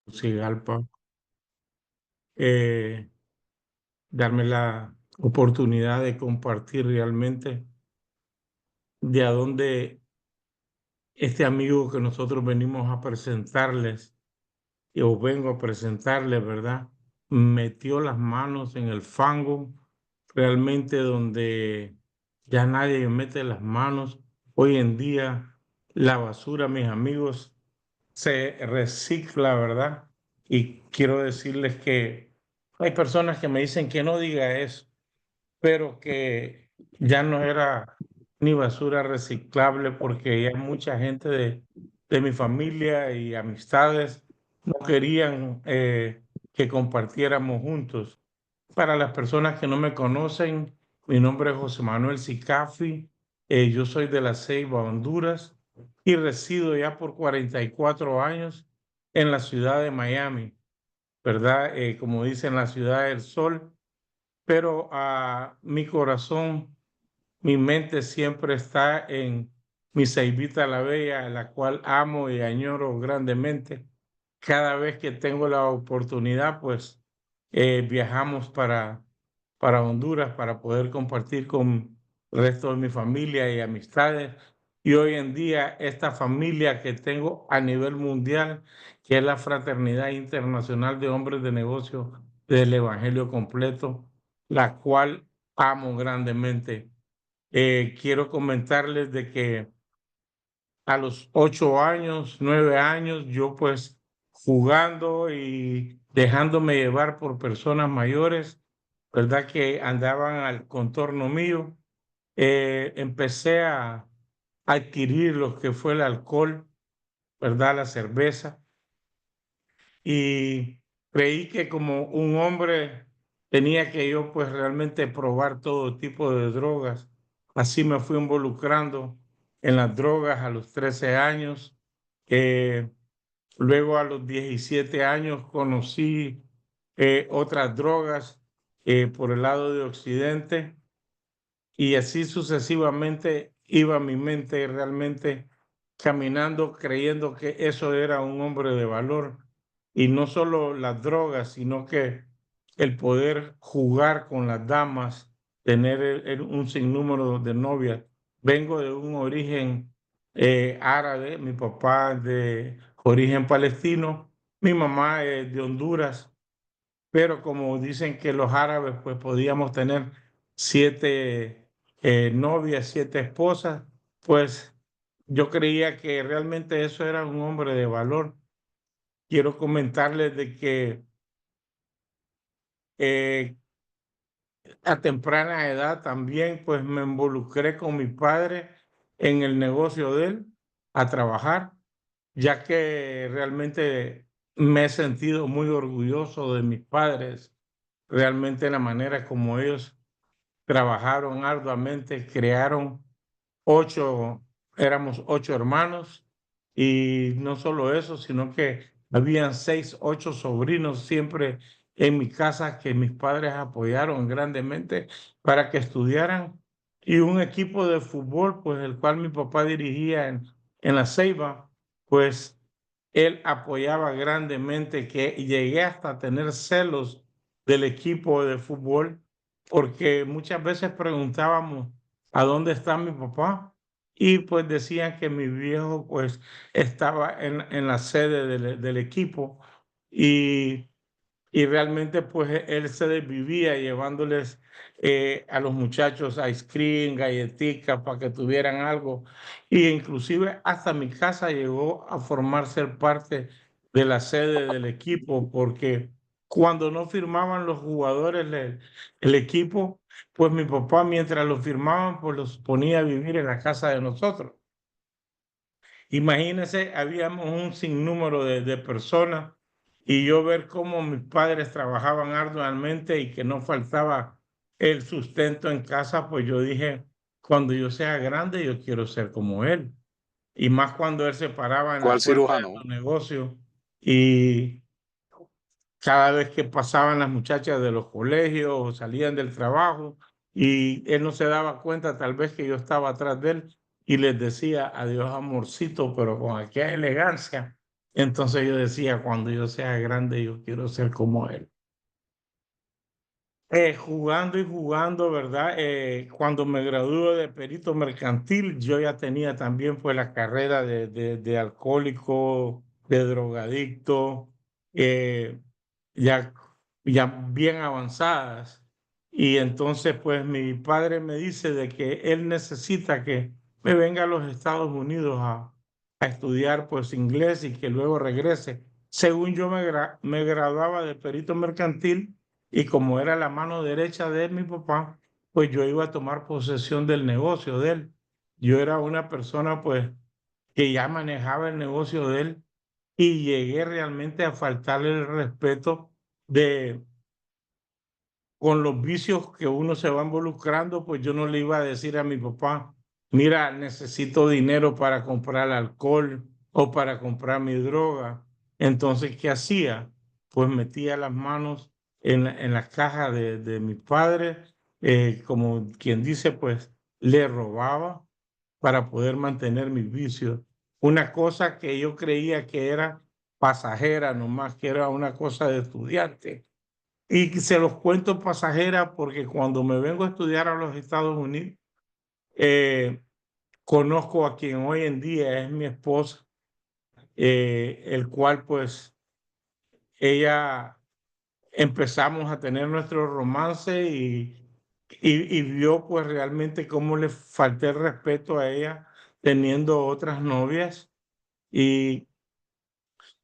Tegucigalpa, eh, darme la oportunidad de compartir realmente de a dónde este amigo que nosotros venimos a presentarles, o vengo a presentarles, ¿verdad? Metió las manos en el fango, realmente donde ya nadie mete las manos. Hoy en día la basura, mis amigos, se recicla, ¿verdad? Y quiero decirles que hay personas que me dicen que no diga eso, pero que ya no era ni basura reciclable porque ya mucha gente de mi familia y amistades no querían que compartiéramos juntos. Para las personas que no me conocen, mi nombre es José Manuel Sicafi, yo soy de La Ceiba, Honduras, y resido ya por 44 años en la ciudad de Miami, ¿verdad? Como dicen, la ciudad del sol, pero mi corazón, mi mente siempre está en mi Ceibita la Bella, la cual amo y añoro grandemente. Cada vez que tengo la oportunidad, pues viajamos para Honduras para poder compartir con el resto de mi familia y amistades. Y hoy en día esta familia que tengo a nivel mundial, que es la Fraternidad Internacional de Hombres de Negocios del Evangelio Completo, la cual amo grandemente. Quiero comentarles de que a los 8 años, 9 años, yo pues jugando y dejándome llevar por personas mayores, ¿verdad? Que andaban al contorno mío, empecé a adquirir lo que fue el alcohol, ¿verdad? La cerveza. Y creí que como un hombre tenía que yo pues realmente probar todo tipo de drogas. Así me fui involucrando en las drogas a los 13 años. Eh, Luego a los 17 años conocí otras drogas por el lado de Occidente y así sucesivamente iba mi mente realmente caminando creyendo que eso era un hombre de valor y no solo las drogas, sino que el poder jugar con las damas, tener un sinnúmero de novias. Vengo de un origen árabe, mi papá de origen palestino, mi mamá es de Honduras, pero como dicen que los árabes pues podíamos tener 7 novias, 7 esposas, pues yo creía que realmente eso era un hombre de valor. Quiero comentarles de que eh, a temprana edad también pues me involucré con mi padre en el negocio de él a trabajar, ya que realmente me he sentido muy orgulloso de mis padres, realmente la manera como ellos trabajaron arduamente, crearon 8, éramos 8 hermanos y no solo eso, sino que habían 6, 8 sobrinos siempre en mi casa que mis padres apoyaron grandemente para que estudiaran y un equipo de fútbol, pues el cual mi papá dirigía en La Ceiba, pues él apoyaba grandemente que llegué hasta tener celos del equipo de fútbol porque muchas veces preguntábamos ¿a dónde está mi papá? Y pues decían que mi viejo pues estaba en la sede del equipo y y realmente pues él se desvivía llevándoles a los muchachos ice cream, galletitas para que tuvieran algo. Y inclusive hasta mi casa llegó a formar ser parte de la sede del equipo porque cuando no firmaban los jugadores el equipo, pues mi papá mientras lo firmaban pues los ponía a vivir en la casa de nosotros. Imagínense, habíamos un sinnúmero de personas y yo ver cómo mis padres trabajaban arduamente y que no faltaba el sustento en casa, pues yo dije, cuando yo sea grande, yo quiero ser como él. Y más cuando él se paraba en ¿Cuál la puerta de cirujano? su negocio y cada vez que pasaban las muchachas de los colegios o salían del trabajo y él no se daba cuenta tal vez que yo estaba atrás de él y les decía adiós amorcito, pero con aquella elegancia. Entonces yo decía, cuando yo sea grande, yo quiero ser como él. Jugando y jugando, ¿verdad? Cuando me gradué de perito mercantil, yo ya tenía también pues la carrera de alcohólico, de drogadicto, eh, ya, ya bien avanzadas. Y entonces pues mi padre me dice de que él necesita que me venga a los Estados Unidos a estudiar pues inglés y que luego regrese. Según yo me graduaba de perito mercantil y como era la mano derecha de mi papá, pues yo iba a tomar posesión del negocio de él. Yo era una persona pues que ya manejaba el negocio de él y llegué realmente a faltarle el respeto de con los vicios que uno se va involucrando, pues yo no le iba a decir a mi papá, mira, necesito dinero para comprar alcohol o para comprar mi droga. Entonces, ¿qué hacía? Pues metía las manos en la caja de mi padre, como quien dice, pues le robaba para poder mantener mis vicios. Una cosa que yo creía que era pasajera, nomás que era una cosa de estudiante y se los cuento pasajera porque cuando me vengo a estudiar a los Estados Unidos, eh, conozco a quien hoy en día es mi esposa, el cual pues ella empezamos a tener nuestro romance y vio pues realmente cómo le falté el respeto a ella teniendo otras novias y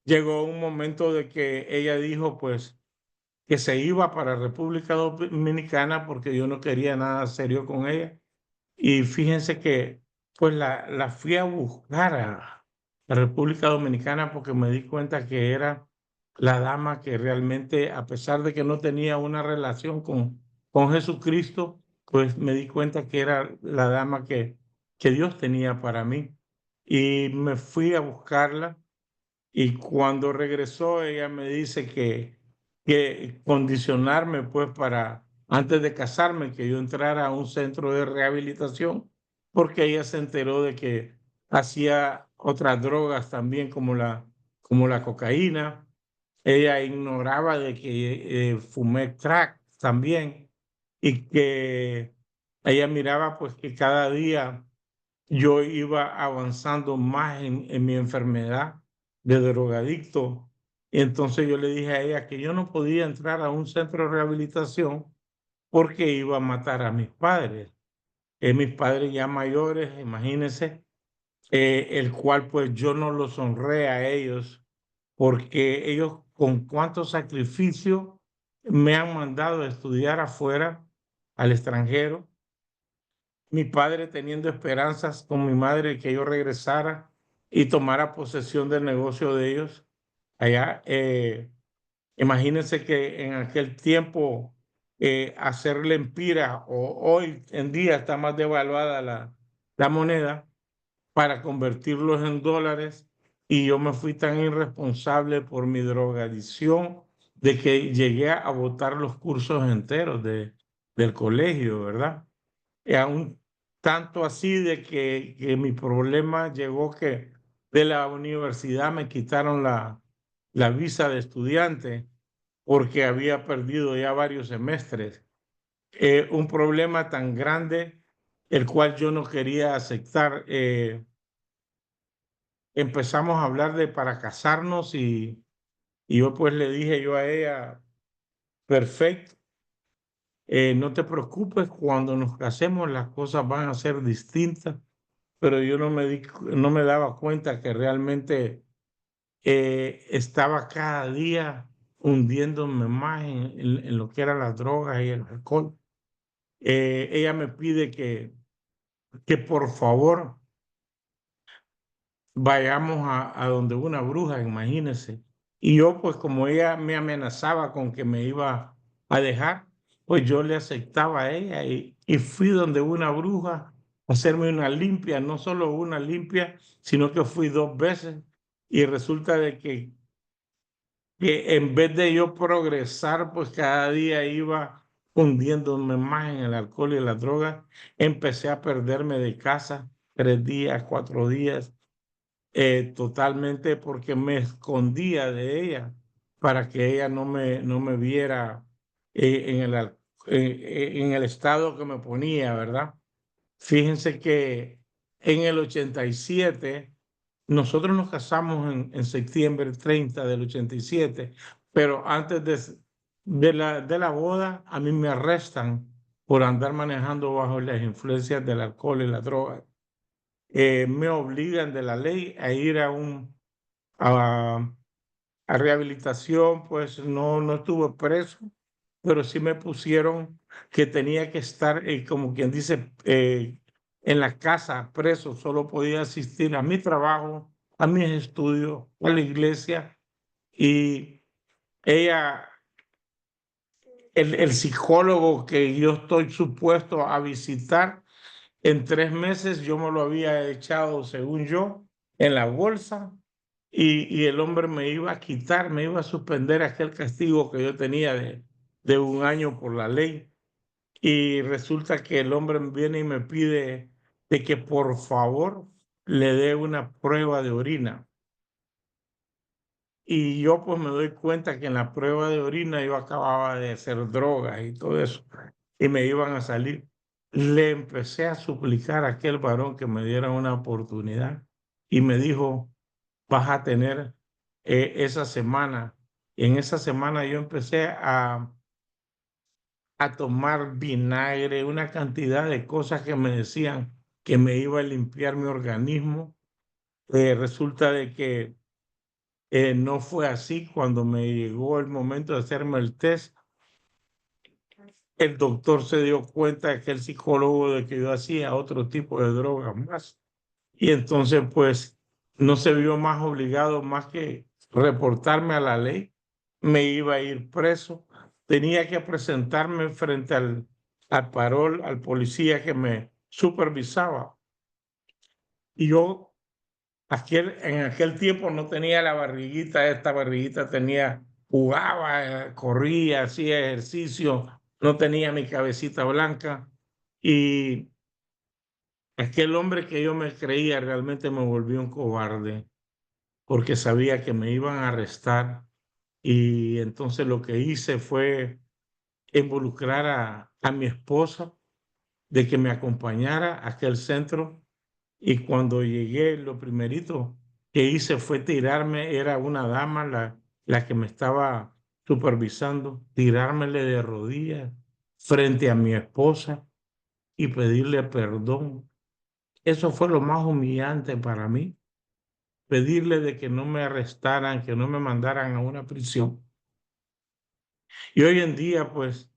llegó un momento de que ella dijo pues que se iba para República Dominicana porque yo no quería nada serio con ella. Y fíjense que pues la fui a buscar a la República Dominicana porque me di cuenta que era la dama que realmente, a pesar de que no tenía una relación con Jesucristo, pues me di cuenta que era la dama que Dios tenía para mí. Y me fui a buscarla y cuando regresó, ella me dice que condicionarme, pues, para antes de casarme, que yo entrara a un centro de rehabilitación, porque ella se enteró de que hacía otras drogas también, como la cocaína. Ella ignoraba de que fumé crack también y que ella miraba, pues, que cada día yo iba avanzando más en mi enfermedad de drogadicto. Y entonces yo le dije a ella que yo no podía entrar a un centro de rehabilitación porque iba a matar a mis padres. Mis padres ya mayores, imagínense, el cual pues yo no los honré a ellos porque ellos con cuánto sacrificio me han mandado a estudiar afuera, al extranjero, mi padre teniendo esperanzas con mi madre que yo regresara y tomara posesión del negocio de ellos allá. Imagínense que en aquel tiempo hacer lempira o hoy en día está más devaluada la moneda para convertirlos en dólares y yo me fui tan irresponsable por mi drogadicción de que llegué a botar los cursos enteros del colegio, ¿verdad? Y aún tanto así de que mi problema llegó que de la universidad me quitaron la visa de estudiante porque había perdido ya varios semestres. Un problema tan grande, el cual yo no quería aceptar. Empezamos a hablar de para casarnos y yo pues le dije yo a ella, perfecto, no te preocupes, cuando nos casemos las cosas van a ser distintas, pero yo no me daba cuenta que realmente estaba cada día hundiéndome más en lo que eran las drogas y el alcohol. Ella me pide que por favor vayamos a donde una bruja, imagínese. Y yo, pues como ella me amenazaba con que me iba a dejar, pues yo le aceptaba a ella y fui donde una bruja a hacerme una limpia, no solo una limpia, sino que fui dos veces. Y resulta de que en vez de yo progresar, pues cada día iba hundiéndome más en el alcohol y la droga. Empecé a perderme de casa 3 días, 4 días totalmente porque me escondía de ella para que ella no me viera en en el estado que me ponía, ¿verdad? Fíjense que en el 87 nosotros nos casamos en septiembre 30 del 87, pero antes de la boda a mí me arrestan por andar manejando bajo las influencias del alcohol y la droga. Me obligan de la ley a ir a, a rehabilitación, pues no estuve preso, pero sí me pusieron que tenía que estar, como quien dice, en la casa preso, solo podía asistir a mi trabajo, a mis estudios, a la iglesia, y ella, el psicólogo que yo estoy supuesto a visitar, en 3 meses yo me lo había echado, según yo, en la bolsa, y el hombre me iba a quitar, me iba a suspender aquel castigo que yo tenía de 1 año por la ley. Y resulta que el hombre viene y me pide de que por favor le dé una prueba de orina. Y yo pues me doy cuenta que en la prueba de orina yo acababa de hacer drogas y todo eso, y me iban a salir. Le empecé a suplicar a aquel varón que me diera una oportunidad y me dijo, vas a tener esa semana. Y en esa semana yo empecé a tomar vinagre, una cantidad de cosas que me decían que me iba a limpiar mi organismo. Resulta de que no fue así. Cuando me llegó el momento de hacerme el test, el doctor se dio cuenta de que el psicólogo de que yo hacía otro tipo de drogas más. Y entonces, pues, no se vio más obligado más que reportarme a la ley. Me iba a ir preso. Tenía que presentarme frente al parol, al policía que me supervisaba. Y yo en aquel tiempo no tenía la barriguita, esta barriguita tenía, jugaba, corría, hacía ejercicio, no tenía mi cabecita blanca. Y aquel hombre que yo me creía realmente me volvió un cobarde porque sabía que me iban a arrestar, y entonces lo que hice fue involucrar a mi esposa de que me acompañara a aquel centro, y cuando llegué lo primerito que hice fue tirarme, era una dama la que me estaba supervisando, tirármele de rodillas frente a mi esposa y pedirle perdón. Eso fue lo más humillante para mí, pedirle de que no me arrestaran, que no me mandaran a una prisión. Y hoy en día, pues,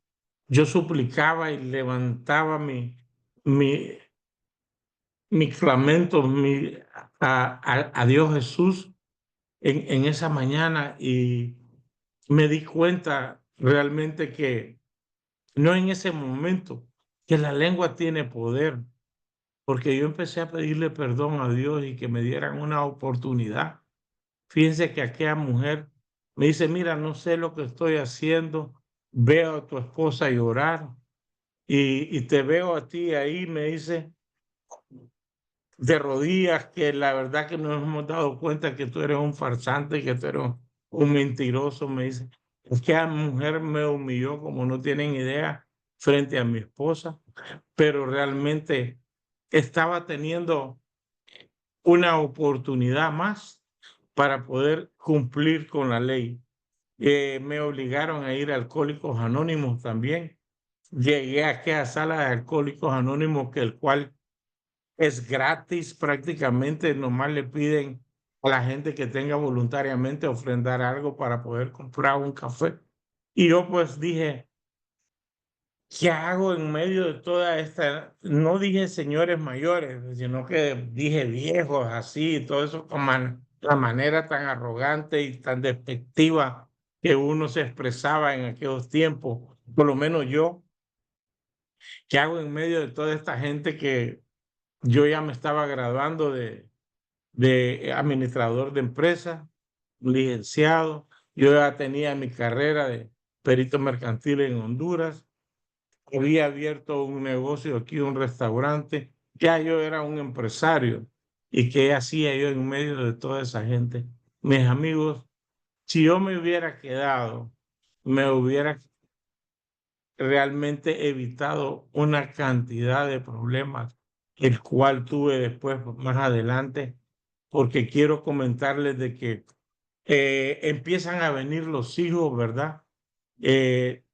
yo suplicaba y levantaba mi, mi clamento a Dios Jesús en esa mañana, y me di cuenta realmente que no en ese momento, que la lengua tiene poder, porque yo empecé a pedirle perdón a Dios y que me dieran una oportunidad. Fíjense que aquella mujer me dice, mira, no sé lo que estoy haciendo, veo a tu esposa llorar y te veo a ti ahí, me dice, de rodillas, que la verdad que nos hemos dado cuenta que tú eres un farsante, que tú eres un mentiroso, me dice. Es que la mujer me humilló como no tienen idea frente a mi esposa, pero realmente estaba teniendo una oportunidad más para poder cumplir con la ley. Me obligaron a ir a Alcohólicos Anónimos también. Llegué a aquella sala de Alcohólicos Anónimos, que el cual es gratis prácticamente, nomás le piden a la gente que tenga voluntariamente ofrendar algo para poder comprar un café. Y yo pues dije, ¿qué hago en medio de toda esta? No dije señores mayores, sino que dije viejos así, todo eso con la manera tan arrogante y tan despectiva que uno se expresaba en aquellos tiempos, por lo menos yo. ¿Qué hago en medio de toda esta gente que yo ya me estaba graduando de administrador de empresas, licenciado? Yo ya tenía mi carrera de perito mercantil en Honduras, había abierto un negocio aquí, un restaurante, ya yo era un empresario, y qué hacía yo en medio de toda esa gente. Mis amigos, si yo me hubiera quedado, me hubiera realmente evitado una cantidad de problemas, el cual tuve después, más adelante, porque quiero comentarles de que empiezan a venir los hijos, ¿verdad? Eh,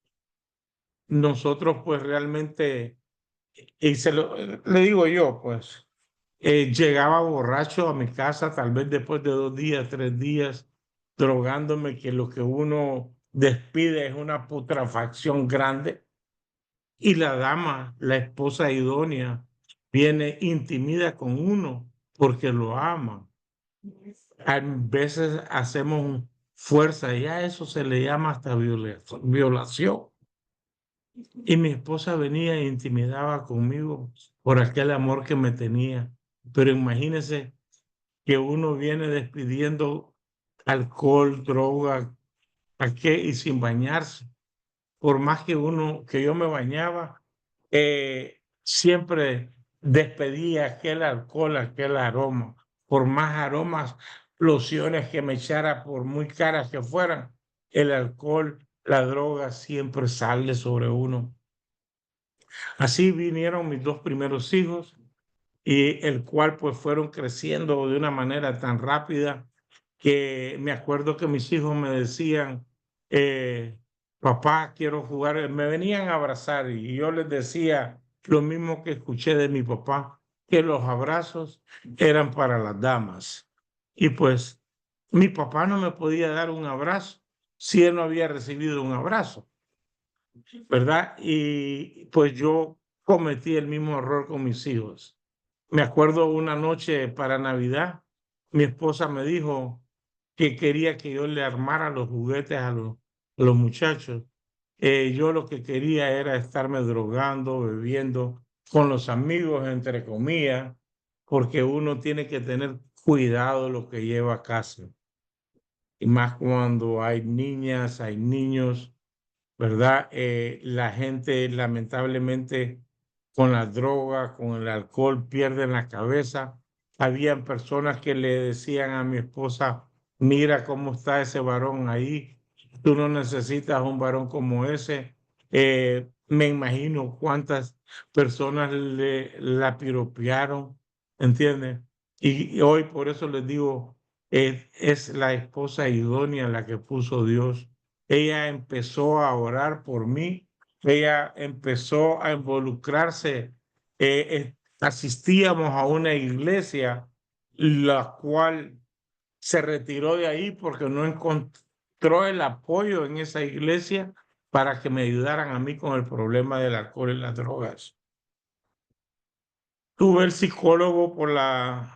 nosotros pues realmente, le digo yo, pues, llegaba borracho a mi casa, tal vez después de 2 días, 3 días, drogándome, que lo que uno despide es una putrefacción grande. Y la dama, la esposa idónea, viene intimida con uno porque lo ama. A veces hacemos fuerza y a eso se le llama hasta violación. Y mi esposa venía e intimidaba conmigo por aquel amor que me tenía. Pero imagínense que uno viene despidiendo alcohol, droga, ¿a qué? Y sin bañarse. Por más que yo me bañaba, siempre despedía aquel alcohol, aquel aroma. Por más aromas, lociones que me echara, por muy caras que fueran, el alcohol, la droga siempre sale sobre uno. Así vinieron mis 2 primeros hijos y el cual pues fueron creciendo de una manera tan rápida que me acuerdo que mis hijos me decían, papá, quiero jugar, me venían a abrazar y yo les decía lo mismo que escuché de mi papá, que los abrazos eran para las damas. Y pues mi papá no me podía dar un abrazo si él no había recibido un abrazo, ¿verdad? Y pues yo cometí el mismo error con mis hijos. Me acuerdo una noche para Navidad, mi esposa me dijo que quería que yo le armara los juguetes a los muchachos. Yo lo que quería era estarme drogando, bebiendo con los amigos, entre comillas, porque uno tiene que tener cuidado de lo que lleva a casa. Y más cuando hay niñas, hay niños, ¿verdad? La gente lamentablemente con la droga, con el alcohol, pierden la cabeza. Habían personas que le decían a mi esposa, mira cómo está ese varón ahí, tú no necesitas un varón como ese. Me imagino cuántas personas la piropearon, ¿entiendes? Y hoy por eso les digo, es la esposa idónea la que puso Dios. Ella empezó a orar por mí, ella empezó a involucrarse. Asistíamos a una iglesia, la cual se retiró de ahí porque no encontró el apoyo en esa iglesia para que me ayudaran a mí con el problema del alcohol y las drogas. Tuve el psicólogo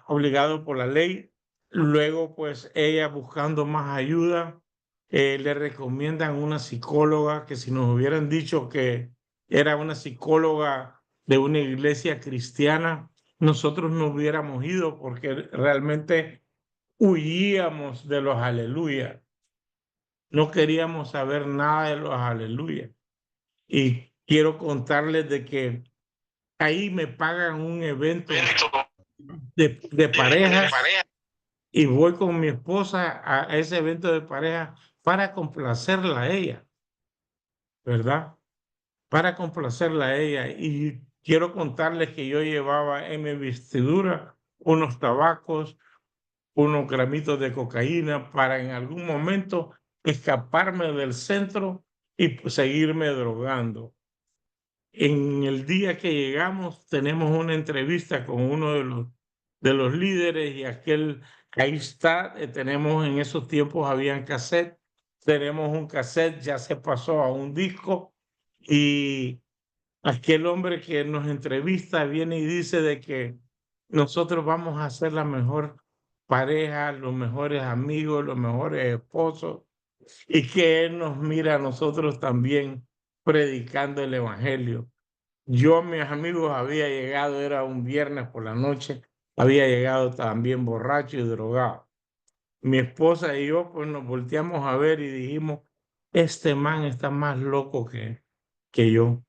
obligado por la ley. Luego, pues ella buscando más ayuda, le recomiendan una psicóloga que si nos hubieran dicho que era una psicóloga de una iglesia cristiana, nosotros no hubiéramos ido porque realmente huíamos de los aleluya. No queríamos saber nada de los aleluya. Y quiero contarles de que ahí me pagan un evento de parejas y voy con mi esposa a ese evento de pareja para complacerla a ella, ¿verdad? Para complacerla a ella. Y quiero contarles que yo llevaba en mi vestidura unos tabacos, unos gramitos de cocaína para en algún momento escaparme del centro y pues, seguirme drogando. En el día que llegamos tenemos una entrevista con uno de los líderes y ahí está, tenemos en esos tiempos habían cassette, tenemos un cassette, ya se pasó a un disco y aquel hombre que nos entrevista viene y dice de que nosotros vamos a ser la mejor pareja, los mejores amigos, los mejores esposos y que él nos mira a nosotros también predicando el evangelio. Yo, mis amigos, había llegado, era un viernes por la noche, había llegado también borracho y drogado. Mi esposa y yo, pues nos volteamos a ver y dijimos, este man está más loco que yo.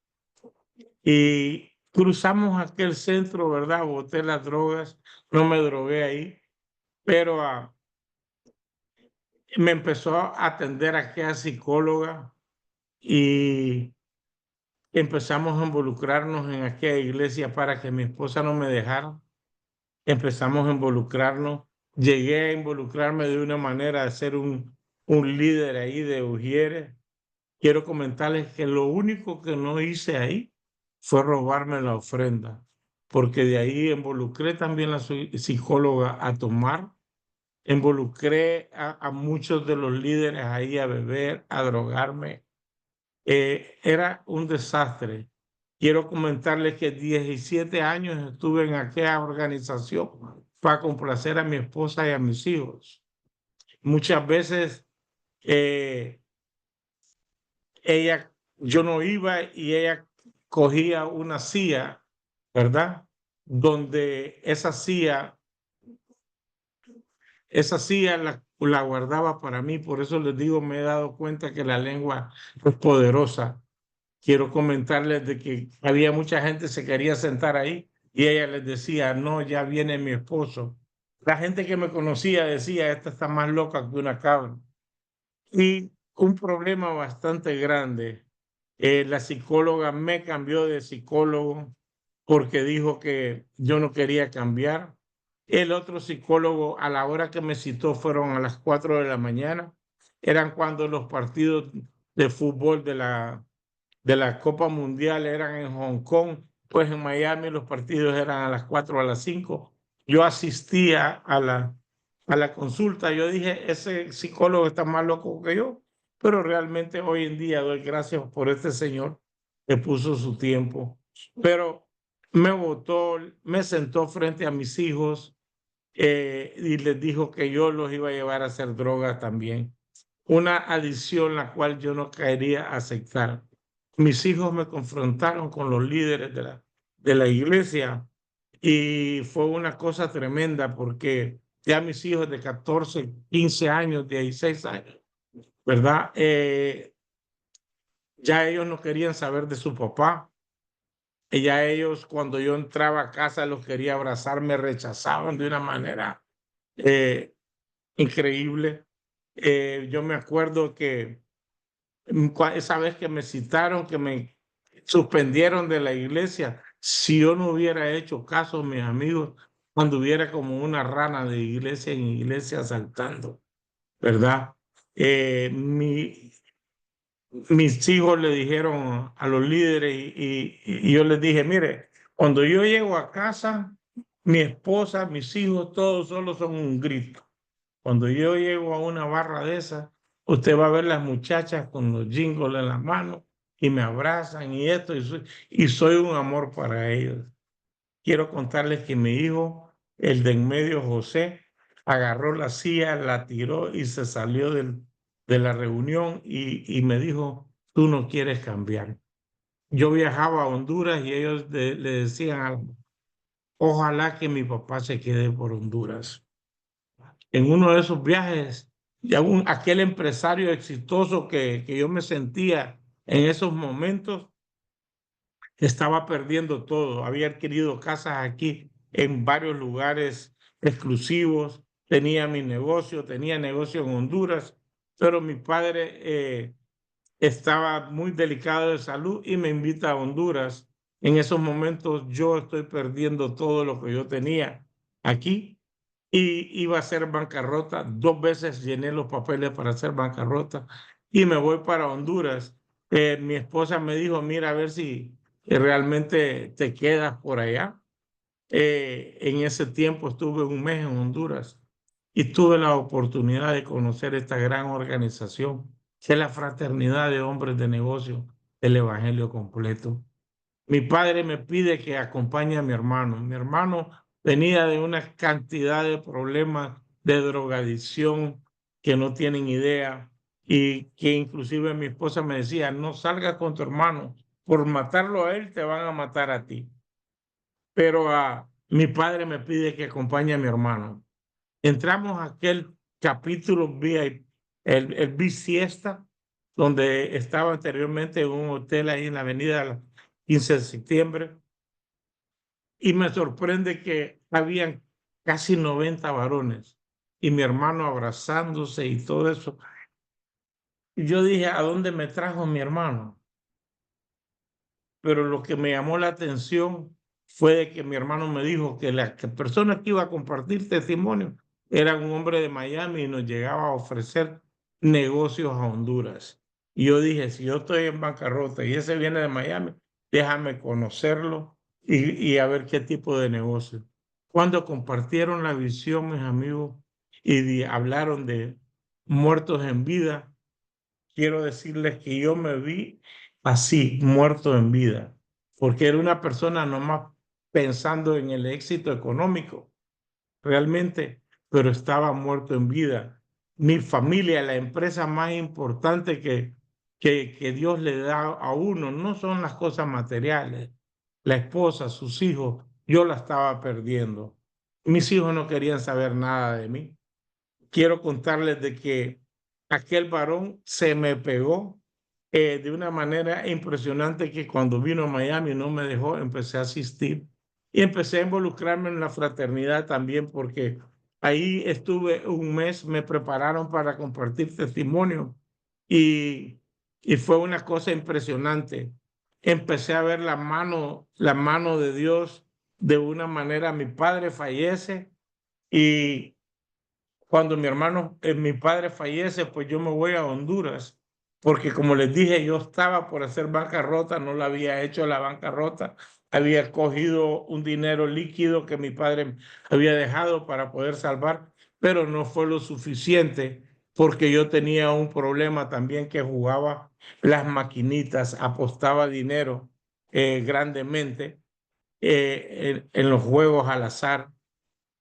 Y cruzamos aquel centro, ¿verdad? Boté las drogas, no me drogué ahí, pero me empezó a atender aquella psicóloga y empezamos a involucrarnos en aquella iglesia para que mi esposa no me dejara. Empezamos a involucrarnos. Llegué a involucrarme de una manera de ser un líder ahí de Ujieres. Quiero comentarles que lo único que no hice ahí fue robarme la ofrenda, porque de ahí involucré también a la psicóloga a tomar, involucré a muchos de los líderes ahí a beber, a drogarme. Era un desastre. Quiero comentarles que 17 años estuve en aquella organización para complacer a mi esposa y a mis hijos. Muchas veces eh, yo no iba y ella cogía una silla, ¿verdad? Donde esa silla la guardaba para mí. Por eso les digo, me he dado cuenta que la lengua es poderosa. Quiero comentarles de que había mucha gente que se quería sentar ahí y ella les decía, no, ya viene mi esposo. La gente que me conocía decía, esta está más loca que una cabra. Y un problema bastante grande. La psicóloga me cambió de psicólogo porque dijo que yo no quería cambiar. El otro psicólogo a la hora que me citó fueron a las 4 de la mañana. Eran cuando los partidos de fútbol de la Copa Mundial eran en Hong Kong, pues en Miami los partidos eran a las 4 a las 5. Yo asistía a la consulta, yo dije, ese psicólogo está más loco que yo, pero realmente hoy en día doy gracias por este señor que puso su tiempo, pero me votó, me sentó frente a mis hijos y les dijo que yo los iba a llevar a hacer drogas también, una adición la cual yo no quería aceptar. Mis hijos me confrontaron con los líderes de la iglesia y fue una cosa tremenda porque ya mis hijos de 14, 15 años, 16 años, ¿verdad? Ya ellos no querían saber de su papá. Y ya ellos, cuando yo entraba a casa, los quería abrazar, me rechazaban de una manera eh, increíble. Yo me acuerdo que esa vez que me citaron, que me suspendieron de la iglesia, si yo no hubiera hecho caso, mis amigos, anduviera como una rana de iglesia en iglesia saltando, ¿verdad? Mis hijos le dijeron a los líderes y yo les dije, mire, cuando yo llego a casa, mi esposa, mis hijos, todos solo son un grito. Cuando yo llego a una barra de esas, usted va a ver las muchachas con los jingles en las manos y me abrazan y esto, y soy un amor para ellos. Quiero contarles que mi hijo, el de en medio, José, agarró la silla, la tiró y se salió de la reunión y me dijo, tú no quieres cambiar. Yo viajaba a Honduras y ellos le decían, ojalá que mi papá se quede por Honduras. En uno de esos viajes, y aún aquel empresario exitoso que yo me sentía en esos momentos, estaba perdiendo todo. Había adquirido casas aquí en varios lugares exclusivos, tenía mi negocio, tenía negocio en Honduras, pero mi padre estaba muy delicado de salud y me invita a Honduras. En esos momentos yo estoy perdiendo todo lo que yo tenía aquí y iba a ser bancarrota. 2 veces llené los papeles para hacer bancarrota y me voy para Honduras. Mi esposa me dijo, mira, a ver si realmente te quedas por allá. En ese tiempo estuve un mes en Honduras y tuve la oportunidad de conocer esta gran organización, que es la Fraternidad de Hombres de Negocio del Evangelio Completo. Mi padre me pide que acompañe a mi hermano. Mi hermano venía de una cantidad de problemas de drogadicción que no tienen idea y que inclusive mi esposa me decía, no salgas con tu hermano, por matarlo a él te van a matar a ti. Pero mi padre me pide que acompañe a mi hermano. Entramos a aquel capítulo VIP, el Bisiesta, donde estaba anteriormente en un hotel ahí en la avenida 15 de septiembre. y me sorprende que habían casi 90 varones y mi hermano abrazándose y todo eso. Y yo dije, ¿a dónde me trajo mi hermano? Pero lo que me llamó la atención fue de que mi hermano me dijo que la persona que iba a compartir testimonio era un hombre de Miami y nos llegaba a ofrecer negocios a Honduras. Y yo dije, si yo estoy en bancarrota y ese viene de Miami, déjame conocerlo y a ver qué tipo de negocio. Cuando compartieron la visión, mis amigos, y hablaron de muertos en vida, quiero decirles que yo me vi así, muerto en vida, porque era una persona nomás pensando en el éxito económico, realmente, pero estaba muerto en vida. Mi familia, la empresa más importante que Dios le da a uno, no son las cosas materiales, la esposa, sus hijos, yo la estaba perdiendo. Mis hijos no querían saber nada de mí. Quiero contarles de que aquel varón se me pegó de una manera impresionante que cuando vino a Miami no me dejó, empecé a asistir y empecé a involucrarme en la fraternidad también porque ahí estuve un mes, me prepararon para compartir testimonio y, y fue una cosa impresionante. Empecé a ver la mano de Dios de una manera. Mi padre fallece y cuando mi padre fallece, pues yo me voy a Honduras, porque como les dije, yo estaba por hacer bancarrota, no la había hecho la bancarrota, había cogido un dinero líquido que mi padre había dejado para poder salvar, pero no fue lo suficiente porque yo tenía un problema también que jugaba las maquinitas, apostaba dinero grandemente en los juegos al azar.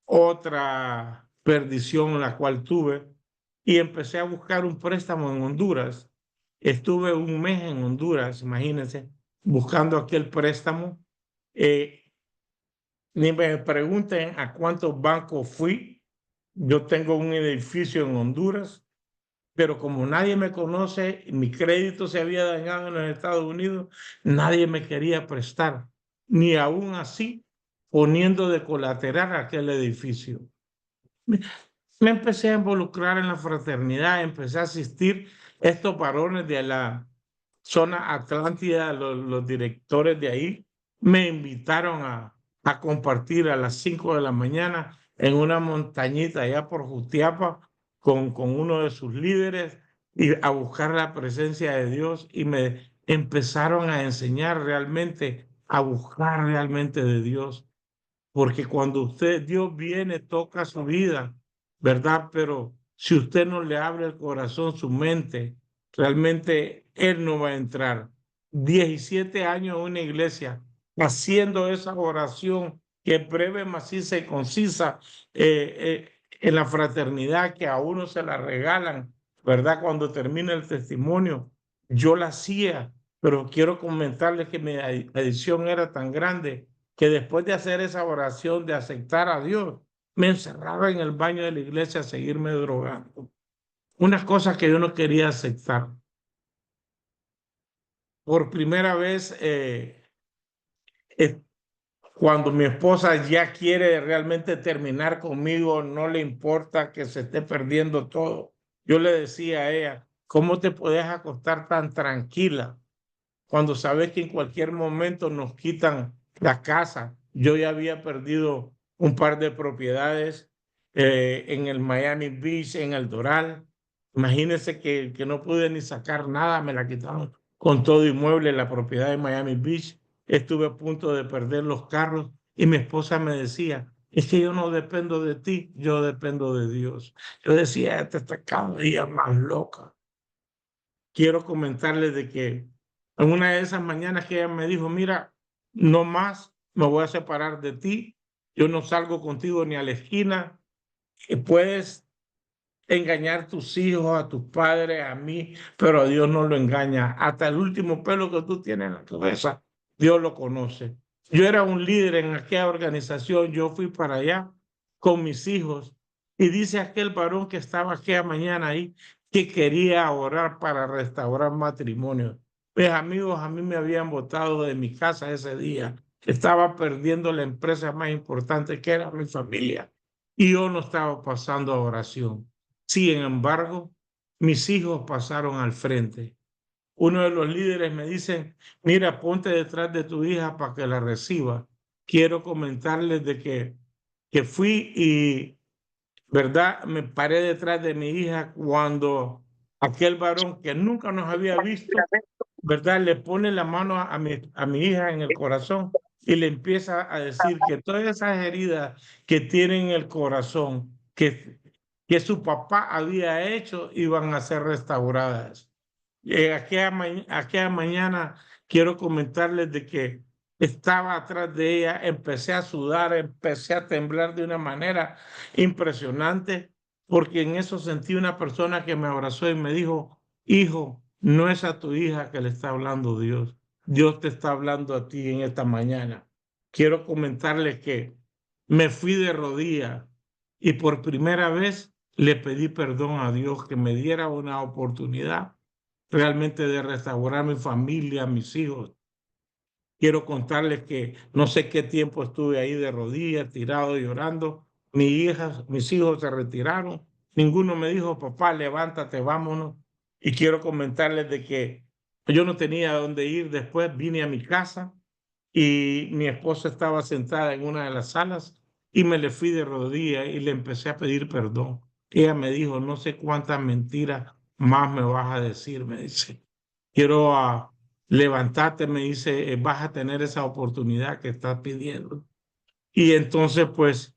Otra perdición la cual tuve y empecé a buscar un préstamo en Honduras. Estuve un mes en Honduras, imagínense, buscando aquel préstamo. Eh, Ni me pregunten a cuántos bancos fui. Yo tengo un edificio en Honduras, pero como nadie me conoce, mi crédito se había dañado en los Estados Unidos, nadie me quería prestar, ni aún así poniendo de colateral aquel edificio. Me empecé a involucrar en la fraternidad, empecé a asistir estos varones de la zona Atlántida, los directores de ahí, me invitaron a compartir a las 5 de la mañana en una montañita allá por Jutiapa con uno de sus líderes y a buscar la presencia de Dios y me empezaron a enseñar realmente, a buscar realmente de Dios porque cuando Dios viene, toca su vida, ¿verdad? Pero si usted no le abre el corazón, su mente, realmente Él no va a entrar. 17 años en una iglesia, haciendo esa oración que es breve, maciza y concisa, en la fraternidad que a uno se la regalan, ¿verdad? Cuando termina el testimonio, yo la hacía, pero quiero comentarles que mi adicción era tan grande que después de hacer esa oración de aceptar a Dios, me encerraba en el baño de la iglesia a seguirme drogando. Unas cosas que yo no quería aceptar. Por primera vez, eh, cuando mi esposa ya quiere realmente terminar conmigo, no le importa que se esté perdiendo todo. Yo le decía a ella, ¿cómo te puedes acostar tan tranquila cuando sabes que en cualquier momento nos quitan la casa? Yo ya había perdido un par de propiedades en el Miami Beach, en el Doral. Imagínense que no pude ni sacar nada, me la quitaron con todo inmueble, la propiedad de Miami Beach. Estuve a punto de perder los carros y mi esposa me decía, es que yo no dependo de ti, yo dependo de Dios. Yo decía, esta está cada día más loca. Quiero comentarles de que en una de esas mañanas que ella me dijo, mira, no más, me voy a separar de ti, yo no salgo contigo ni a la esquina, puedes engañar a tus hijos, a tus padres, a mí, pero a Dios no lo engaña. Hasta el último pelo que tú tienes en la cabeza, Dios lo conoce. Yo era un líder en aquella organización, yo fui para allá con mis hijos y dice aquel varón que estaba aquella mañana ahí que quería orar para restaurar matrimonio. Mis amigos a mí me habían botado de mi casa ese día estaba perdiendo la empresa más importante que era mi familia y yo no estaba pasando a oración. Sin embargo, mis hijos pasaron al frente. Uno de los líderes me dice, mira, ponte detrás de tu hija para que la reciba. Quiero comentarles de que fui y, ¿verdad? Me paré detrás de mi hija cuando aquel varón que nunca nos había visto, ¿verdad? Le pone la mano a mi hija en el corazón y le empieza a decir que todas esas heridas que tiene en el corazón, que su papá había hecho, iban a ser restauradas. Aquella mañana quiero comentarles de que estaba atrás de ella, empecé a sudar, empecé a temblar de una manera impresionante, porque en eso sentí una persona que me abrazó y me dijo, hijo, no es a tu hija que le está hablando Dios, Dios te está hablando a ti en esta mañana. Quiero comentarles que me fui de rodillas y por primera vez le pedí perdón a Dios que me diera una oportunidad realmente de restaurar mi familia, mis hijos. Quiero contarles que no sé qué tiempo estuve ahí de rodillas, tirado, llorando. Mis hijos se retiraron. Ninguno me dijo, papá, levántate, vámonos. Y quiero comentarles de que yo no tenía dónde ir. Después vine a mi casa y mi esposa estaba sentada en una de las salas y me le fui de rodillas y le empecé a pedir perdón. Ella me dijo, no sé cuántas mentiras más me vas a decir, me dice. Quiero levantarte, me dice, vas a tener esa oportunidad que estás pidiendo. Y entonces, pues,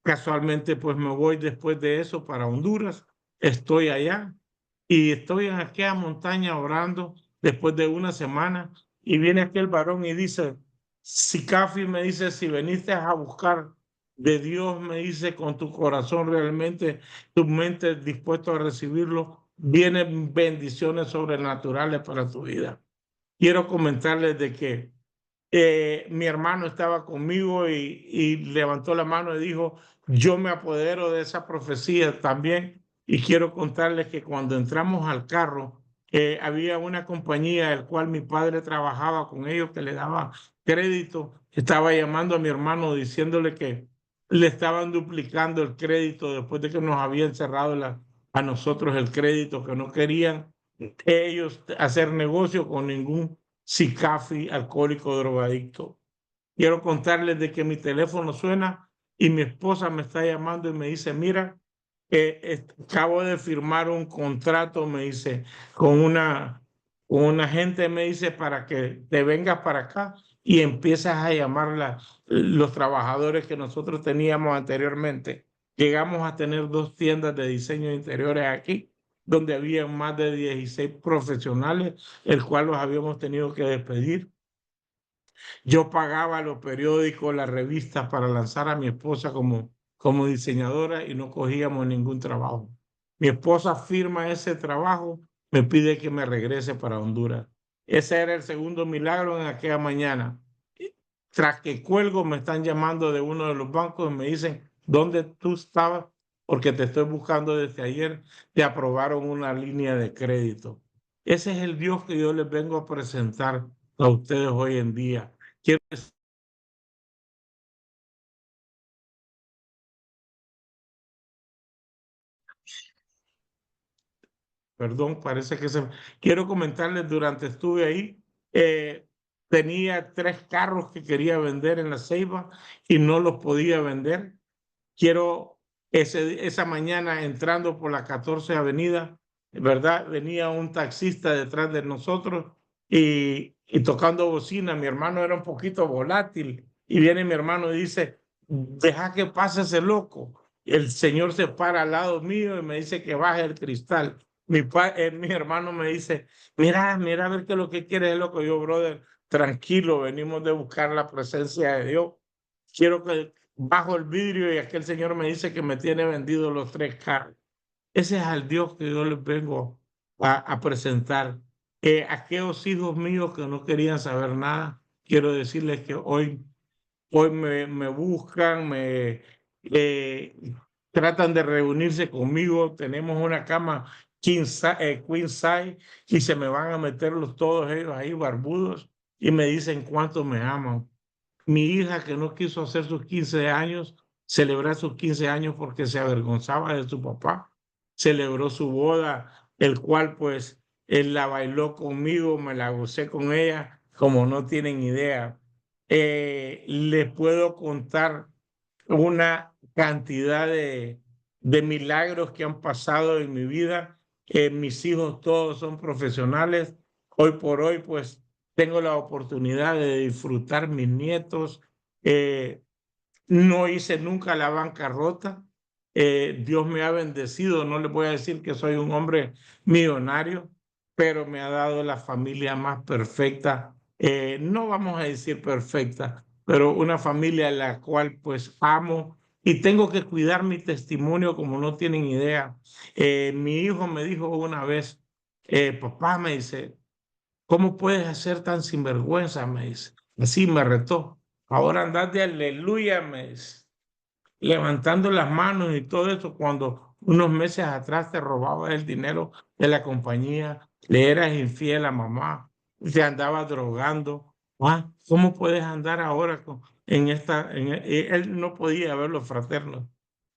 casualmente, pues me voy después de eso para Honduras. Estoy allá y estoy en aquella montaña orando después de una semana y viene aquel varón y dice, si Cafi me dice, si veniste a buscar de Dios, me dice, con tu corazón realmente, tu mente dispuesto a recibirlo, vienen bendiciones sobrenaturales para tu vida. Quiero comentarles de que mi hermano estaba conmigo y levantó la mano y dijo, yo me apodero de esa profecía también. Y quiero contarles que cuando entramos al carro, había una compañía el cual mi padre trabajaba con ellos que le daba crédito. Estaba llamando a mi hermano diciéndole que le estaban duplicando el crédito después de que nos habían cerrado a nosotros el crédito, que no querían ellos hacer negocio con ningún Sicafi, alcohólico, drogadicto. Quiero contarles de que mi teléfono suena y mi esposa me está llamando y me dice, mira, acabo de firmar un contrato, me dice, con una gente, me dice, para que te vengas para acá y empiezas a llamar los trabajadores que nosotros teníamos anteriormente. Llegamos a tener 2 tiendas de diseño de interiores aquí, donde había más de 16 profesionales, el cual los habíamos tenido que despedir. Yo pagaba los periódicos, las revistas para lanzar a mi esposa como diseñadora y no cogíamos ningún trabajo. Mi esposa firma ese trabajo, me pide que me regrese para Honduras. Ese era el segundo milagro en aquella mañana. Tras que cuelgo, me están llamando de uno de los bancos y me dicen, ¿dónde tú estabas? Porque te estoy buscando desde ayer. Te aprobaron una línea de crédito. Ese es el Dios que yo les vengo a presentar a ustedes hoy en día. Quiero, perdón, parece que se... Quiero comentarles, durante estuve ahí, eh, tenía 3 carros que quería vender en La Ceiba y no los podía vender. Quiero, esa mañana entrando por la 14 Avenida, ¿verdad? Venía un taxista detrás de nosotros y tocando bocina. Mi hermano era un poquito volátil y viene mi hermano y dice, deja que pase ese loco. El señor se para al lado mío y me dice que baje el cristal. Mi hermano me dice, mira, mira a ver qué es lo que quiere el loco. Yo, brother, tranquilo, venimos de buscar la presencia de Dios. Quiero que bajo el vidrio y aquel señor me dice que me tiene vendido los 3 carros. Ese es al Dios que yo les vengo a presentar. Aquellos hijos míos que no querían saber nada, quiero decirles que hoy me buscan, eh, tratan de reunirse conmigo. Tenemos una cama queen size y se me van a meter todos ellos ahí barbudos y me dicen cuánto me aman. mi hija que no quiso hacer sus 15 años, celebrar sus 15 años porque se avergonzaba de su papá, celebró su boda, el cual pues él la bailó conmigo, me la gocé con ella, como no tienen idea. Les puedo contar una cantidad de milagros que han pasado en mi vida. Mis hijos todos son profesionales. Hoy por hoy, pues, tengo la oportunidad de disfrutar mis nietos. Eh, no hice nunca la bancarrota. Dios me ha bendecido. No les voy a decir que soy un hombre millonario, pero me ha dado la familia más perfecta. No vamos a decir perfecta, pero una familia en la cual pues amo y tengo que cuidar mi testimonio como no tienen idea. Mi hijo me dijo una vez, papá, me dice, ¿cómo puedes ser tan sinvergüenza? Me dice. Así me retó. Ahora andás de aleluya, me dice, levantando las manos y todo eso, cuando unos meses atrás te robabas el dinero de la compañía, le eras infiel a mamá, te andabas drogando. Ah, ¿cómo puedes andar ahora en esta? Él no podía ver los fraternos.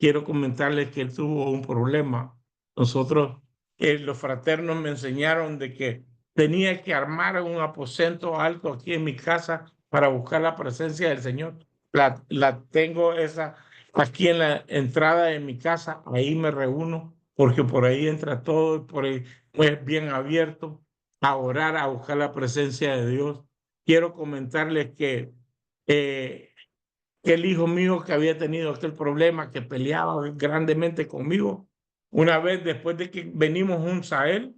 Quiero comentarles que él tuvo un problema. Nosotros, los fraternos me enseñaron de que tenía que armar un aposento alto aquí en mi casa para buscar la presencia del Señor. La tengo esa aquí en la entrada de mi casa, ahí me reúno, porque por ahí entra todo, por ahí pues bien abierto, a orar, a buscar la presencia de Dios. Quiero comentarles eh, que el hijo mío que había tenido aquel problema, que peleaba grandemente conmigo, una vez después de que venimos juntos a él,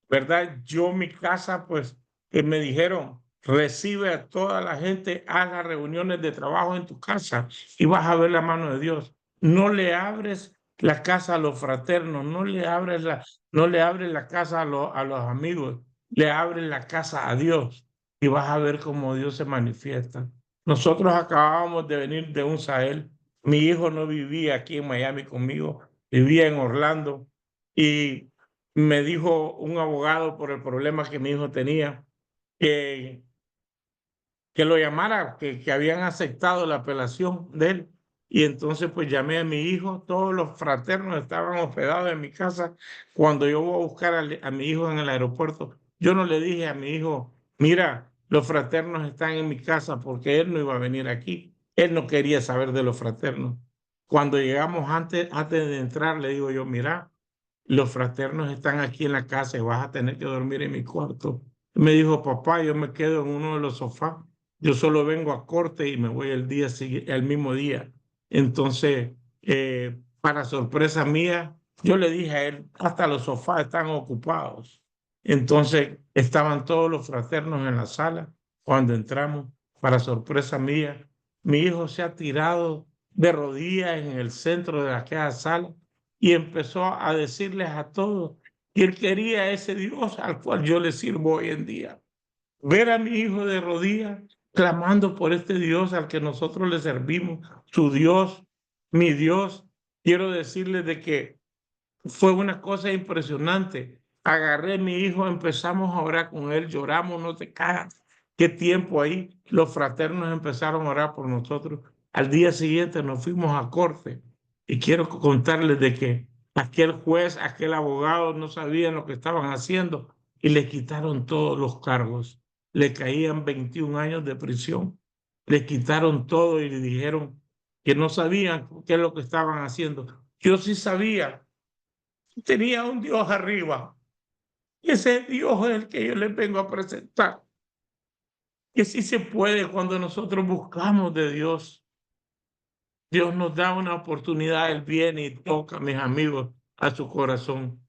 ¿verdad? Yo, mi casa, pues, que me dijeron, recibe a toda la gente, haga reuniones de trabajo en tu casa y vas a ver la mano de Dios. No le abres la casa a los fraternos, no le abres la casa a los amigos, le abres la casa a Dios y vas a ver cómo Dios se manifiesta. Nosotros acabábamos de venir de un Sahel. Mi hijo no vivía aquí en Miami conmigo, vivía en Orlando y me dijo un abogado por el problema que mi hijo tenía, que, que lo llamara, que habían aceptado la apelación de él. Y entonces pues llamé a mi hijo, todos los fraternos estaban hospedados en mi casa. Cuando yo voy a buscar a mi hijo en el aeropuerto, yo no le dije a mi hijo, mira, los fraternos están en mi casa porque él no iba a venir aquí. Él no quería saber de los fraternos. Cuando llegamos antes de entrar, le digo yo, mira, los fraternos están aquí en la casa y vas a tener que dormir en mi cuarto. Me dijo, papá, yo me quedo en uno de los sofás. Yo solo vengo a corte y me voy el mismo día. Entonces, para sorpresa mía, yo le dije a él, hasta los sofás están ocupados. Entonces, estaban todos los fraternos en la sala cuando entramos. Para sorpresa mía, mi hijo se ha tirado de rodillas en el centro de aquella sala y empezó a decirles a todos que él quería ese Dios al cual yo le sirvo hoy en día. Ver a mi hijo de rodillas clamando por este Dios al que nosotros le servimos, su Dios, mi Dios, quiero decirles de que fue una cosa impresionante. Agarré a mi hijo, empezamos a orar con él, lloramos, no te cagas. Qué tiempo ahí. Los fraternos empezaron a orar por nosotros. Al día siguiente nos fuimos a corte y quiero contarles de que aquel juez, aquel abogado no sabían lo que estaban haciendo y le quitaron todos los cargos. Le caían 21 años de prisión. Le quitaron todo y le dijeron que no sabían qué es lo que estaban haciendo. Yo sí sabía, tenía un Dios arriba. Y ese Dios es el que yo les vengo a presentar. Que sí se puede cuando nosotros buscamos de Dios. Dios nos da una oportunidad, Él viene y toca, mis amigos, a su corazón.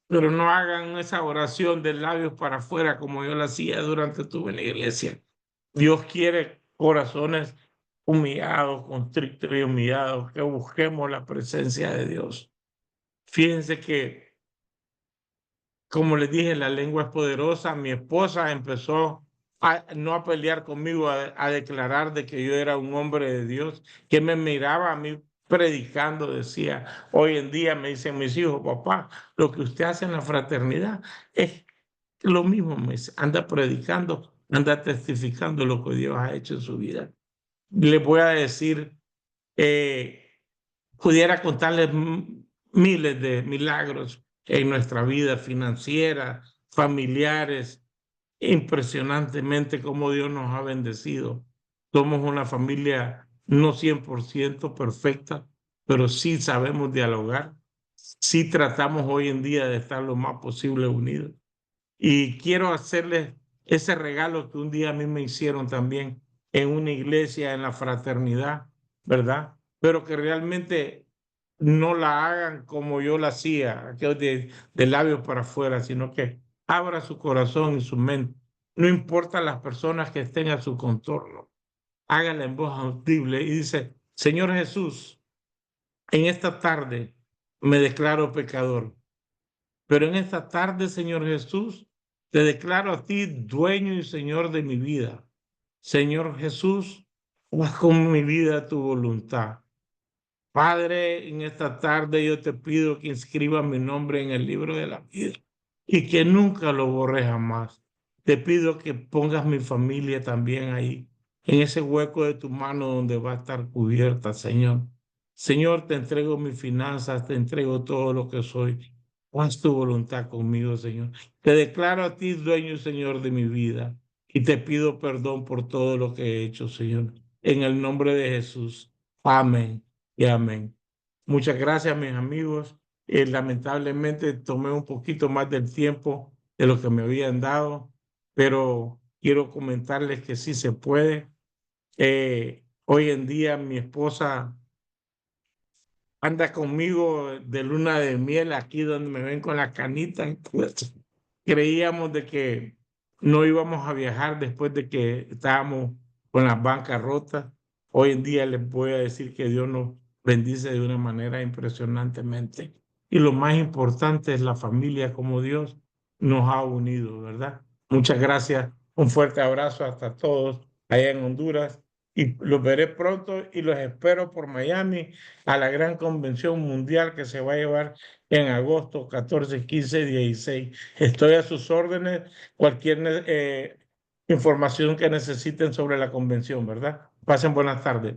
Pero no hagan esa oración de labios para afuera como yo la hacía durante tu en la iglesia. Dios quiere corazones humillados, constrictos y humillados, que busquemos la presencia de Dios. Fíjense que como les dije, la lengua es poderosa. Mi esposa empezó no a pelear conmigo, a declarar de que yo era un hombre de Dios, que me miraba a mí predicando, decía, hoy en día me dicen mis hijos, papá, lo que usted hace en la fraternidad es lo mismo, me dice, anda predicando, anda testificando lo que Dios ha hecho en su vida. les voy a decir, pudiera contarles miles de milagros en nuestra vida financiera, familiares, impresionantemente cómo Dios nos ha bendecido. Somos una familia no 100% perfecta, pero sí sabemos dialogar, sí tratamos hoy en día de estar lo más posible unidos. Y quiero hacerles ese regalo que un día a mí me hicieron también en una iglesia, en la fraternidad, ¿verdad? Pero que realmente no la hagan como yo la hacía, aquello de labios para afuera, sino que abra su corazón y su mente. No importa las personas que estén a su contorno, háganla en voz audible y dice, Señor Jesús, en esta tarde me declaro pecador. Pero en esta tarde, Señor Jesús, te declaro a ti dueño y Señor de mi vida. Señor Jesús, haz con mi vida tu voluntad. Padre, en esta tarde yo te pido que inscribas mi nombre en el libro de la vida y que nunca lo borres jamás. Te pido que pongas mi familia también ahí, en ese hueco de tu mano donde va a estar cubierta, Señor. Señor, te entrego mis finanzas, te entrego todo lo que soy. Haz tu voluntad conmigo, Señor. Te declaro a ti dueño y Señor de mi vida y te pido perdón por todo lo que he hecho, Señor. En el nombre de Jesús. Amén y amén. Muchas gracias, mis amigos. Lamentablemente tomé un poquito más del tiempo de lo que me habían dado, pero quiero comentarles que sí se puede. Hoy en día mi esposa anda conmigo de luna de miel aquí donde me ven con la canita. Pues, creíamos de que no íbamos a viajar después de que estábamos con las bancas rotas. Hoy en día les voy a decir que Dios nos bendice de una manera impresionantemente. Y lo más importante es la familia, como Dios nos ha unido, ¿verdad? Muchas gracias. Un fuerte abrazo hasta todos allá en Honduras. Y los veré pronto y los espero por Miami a la gran convención mundial que se va a llevar en agosto 14, 15, 16. Estoy a sus órdenes. Cualquier información que necesiten sobre la convención, ¿verdad? Pasen buenas tardes.